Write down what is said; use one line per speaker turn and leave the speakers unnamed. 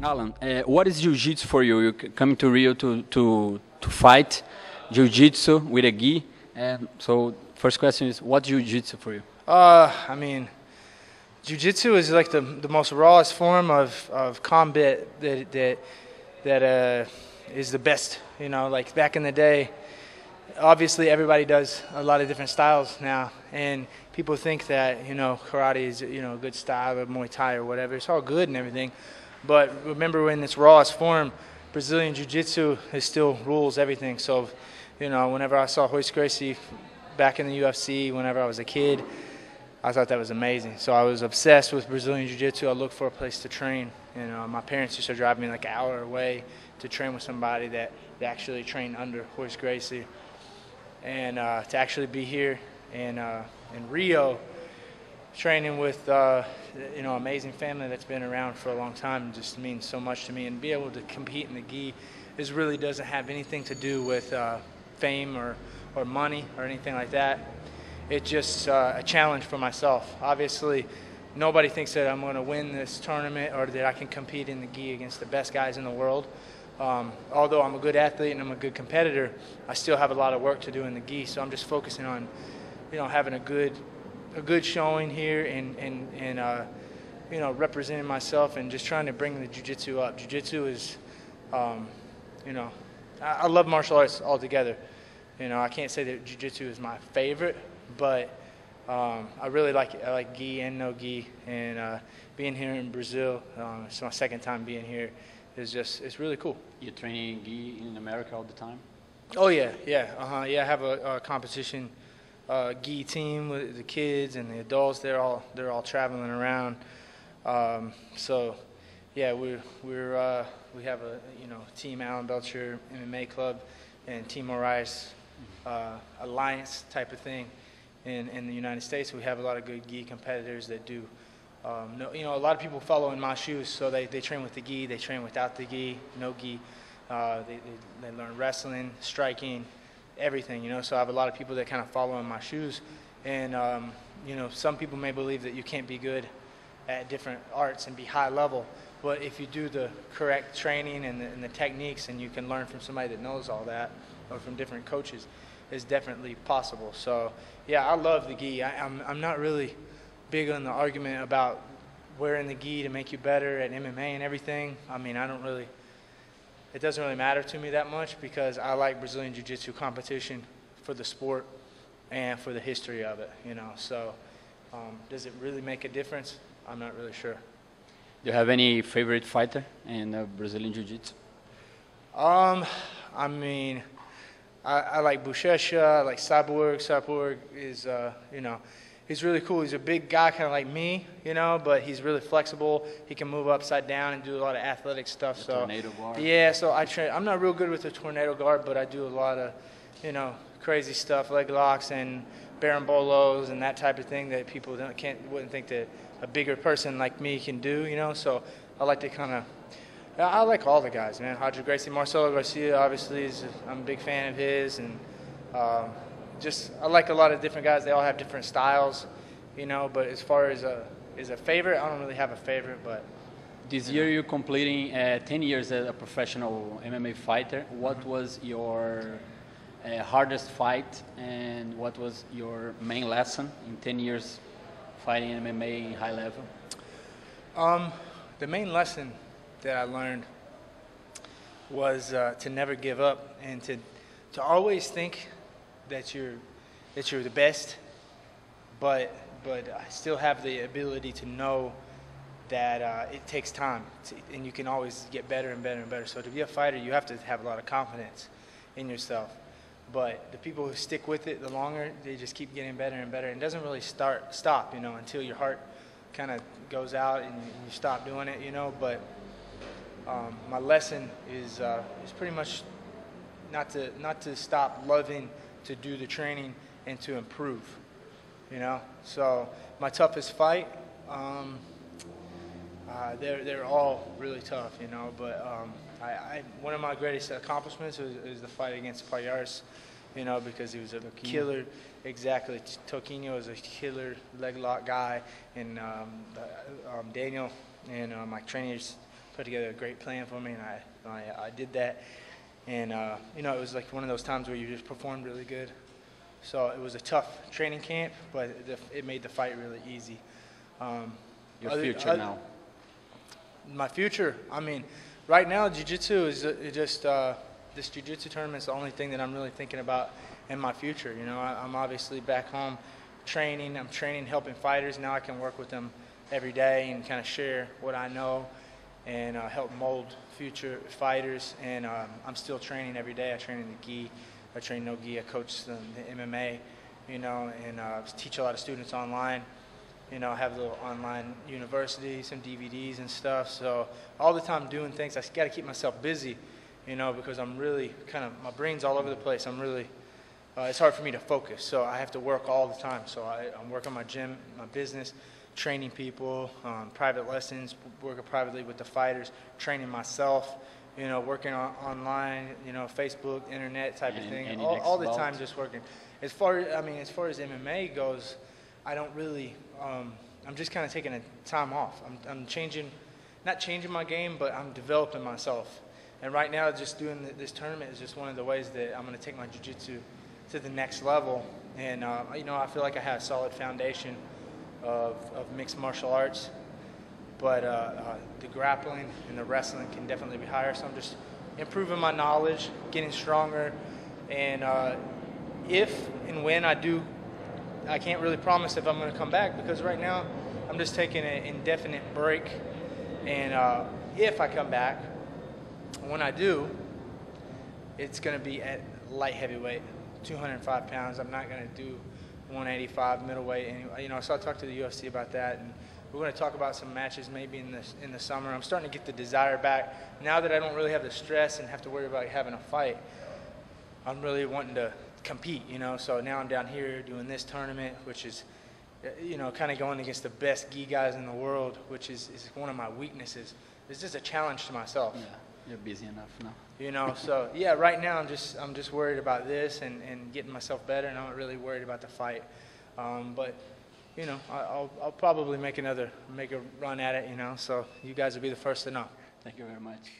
Alan, what is jiu-jitsu for you? You coming to Rio to fight jiu-jitsu with a gi. And so, first question is, what's jiu-jitsu for you?
I mean, jiu-jitsu is like the most rawest form of combat that is the best. You know, like back in the day, obviously everybody does a lot of different styles now, and people think that, you know, karate is, you know, a good style, or Muay Thai or whatever. It's all good and everything, but remember, in its rawest form, Brazilian Jiu-Jitsu still rules everything. So, you know, whenever I saw Royce Gracie back in the UFC, whenever I was a kid, I thought that was amazing. So I was obsessed with Brazilian Jiu-Jitsu. I looked for a place to train. You know, my parents used to drive me like an hour away to train with somebody that actually trained under Royce Gracie. And to actually be here in Rio, training with you know, amazing family that's been around for a long time, just means so much to me. And be able to compete in the gi really doesn't have anything to do with fame or money or anything like that. It's just a challenge for myself. Obviously, nobody thinks that I'm going to win this tournament or that I can compete in the gi against the best guys in the world. Although I'm a good athlete and I'm a good competitor, I still have a lot of work to do in the gi. So I'm just focusing on, you know, having a good showing here and you know, representing myself and just trying to bring the jiu-jitsu up. Jiu-jitsu is, you know, I love martial arts altogether. You know, I can't say that jiu-jitsu is my favorite, but I really like it. I like gi and no gi, and being here in Brazil, it's my second time being here, it's really cool.
You're training gi in America all the time?
Oh yeah. Yeah, I have a competition gi team with the kids and the adults. They're all traveling around. So yeah, we have a, you know, Team Alan Belcher MMA club and Team Orias alliance type of thing in the United States. We have a lot of good gi competitors that do. You know, a lot of people follow in my shoes, so they train with the gi, they train without the gi, no gi. They learn wrestling, striking, everything, you know. So I have a lot of people that kind of follow in my shoes. And, you know, some people may believe that you can't be good at different arts and be high level. But if you do the correct training and the techniques, and you can learn from somebody that knows all that, or from different coaches, it's definitely possible. So, yeah, I love the gi. I'm not really big on the argument about wearing the gi to make you better at MMA and everything. I mean, it doesn't really matter to me that much, because I like Brazilian Jiu-Jitsu competition for the sport and for the history of it, you know. So does it really make a difference? I'm not really sure.
Do you have any favorite fighter in Brazilian Jiu-Jitsu?
I mean, I like Belcher, I like Cyborg. Cyborg is, you know, he's really cool. He's a big guy, kind of like me, you know, but he's really flexible. He can move upside down and do a lot of athletic stuff.
The tornado guard.
Yeah, so I'm not real good with the tornado guard, but I do a lot of, you know, crazy stuff, leg locks and barambolos and that type of thing that people wouldn't think that a bigger person like me can do, you know. So I like to kind of, I like all the guys, man. Roger Gracie, Marcelo Garcia, obviously, I'm a big fan of his, and I like a lot of different guys. They all have different styles, you know. But as far as a favorite, I don't really have a favorite. But
this year you're completing 10 years as a professional MMA fighter. What was your hardest fight, and what was your main lesson in 10 years fighting MMA in high level?
The main lesson that I learned was to never give up, and to always think that you're the best, but I still have the ability to know that it takes time, and you can always get better and better and better. So to be a fighter, you have to have a lot of confidence in yourself. But the people who stick with it the longer, they just keep getting better and better. It doesn't really stop, you know, until your heart kind of goes out and you stop doing it, you know. But my lesson is pretty much not to stop loving to do the training and to improve, you know. So my toughest fight, they're all really tough, you know. But one of my greatest accomplishments is the fight against Palhares, you know, because he was a killer. Exactly. Toquinho was a killer leg lock guy, and Daniel and my trainers put together a great plan for me, and I did that. And you know, it was like one of those times where you just performed really good. So it was a tough training camp, but it made the fight really easy.
Your future now?
My future, I mean, right now jiu-jitsu is just this jiu-jitsu tournament is the only thing that I'm really thinking about in my future. You know, I'm obviously back home training. I'm training, helping fighters. Now I can work with them every day and kind of share what I know and help mold future fighters. And I'm still training every day. I train in the gi. I train no gi. I coach the MMA, you know, and teach a lot of students online. You know, have a little online university, some DVDs and stuff. So all the time doing things. I got to keep myself busy, you know, because I'm really kind of, my brain's all over the place. I'm really, it's hard for me to focus. So I have to work all the time. So I'm working my gym, my business, training people, private lessons, working privately with the fighters, training myself, you know, working online, you know, Facebook, internet type of thing. All the time just working. As far as MMA goes, I don't really, I'm just kind of taking a time off. I'm changing, not changing my game, but I'm developing myself. And right now, just doing this tournament is just one of the ways that I'm going to take my jiu-jitsu to the next level. And, you know, I feel like I have a solid foundation of mixed martial arts. But the grappling and the wrestling can definitely be higher. So I'm just improving my knowledge, getting stronger. And if and when I do, I can't really promise if I'm going to come back, because right now I'm just taking an indefinite break. And if I come back, when I do, it's going to be at light heavyweight, 205 pounds. I'm not going to do 185 middleweight anyway. You know, so I talked to the UFC about that, and we're going to talk about some matches maybe in the summer. I'm starting to get the desire back now that I don't really have the stress and have to worry about having a fight. I'm really wanting to compete, you know. So now I'm down here doing this tournament, which is, you know, kind of going against the best gi guys in the world, which is one of my weaknesses. It's just a challenge to myself.
Yeah, you're busy enough now.
You know, so yeah, right now I'm just worried about this and getting myself better, and I'm not really worried about the fight. But you know, I'll probably make a run at it. You know, so you guys will be the first to know.
Thank you very much.